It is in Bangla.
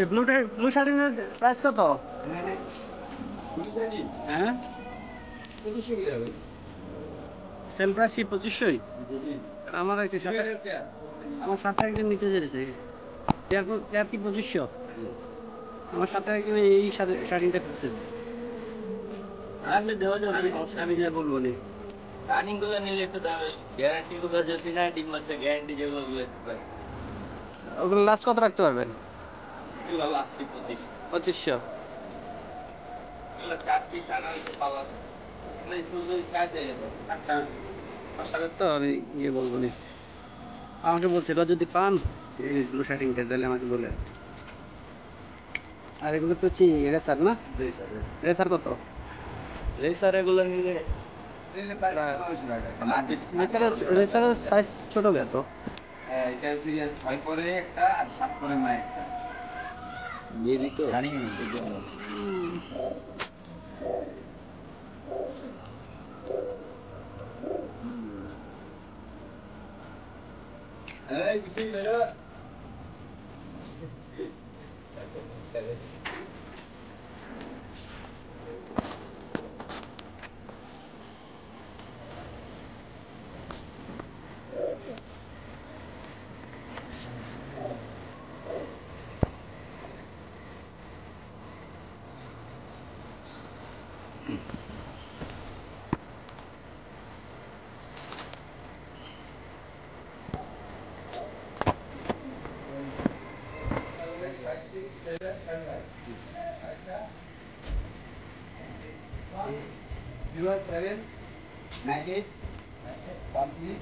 এই ব্লু শার্টিনের প্রাইস কত? হ্যাঁ, সেল প্রাইস কি 2500? আমার একটা আমার সাথে একজন নিতে যেতেছে, এর কি 2500? আমার সাথে একজন এই শার্টিংটা করতে আসলে দেওয়া যাবে, আমি যা বলবো নি। রানিং গুলো নিলে একটু দামে, গ্যারান্টি গুলো যদি না ডিম মাত্র গ্যারান্টি যেগুলো ওগুলো লাস্ট কত রাখতে পারবেন? 2500। তো আমি ইয়ে বলবো নি, আমাকে বলছিল যদি পান এই ব্লু শার্টিংটা তাহলে আমাকে বলে। আর এগুলো তো রেসার না? রেসার কত? রেসার এগুলো নিলে রেসারের সাইজ ছোট তো। এটা হচ্ছে 6 পরে একটা আর 7 পরে না একটা দিয়ে দিত জানি না। এই কিছু বেরো You are 7, 98, 1,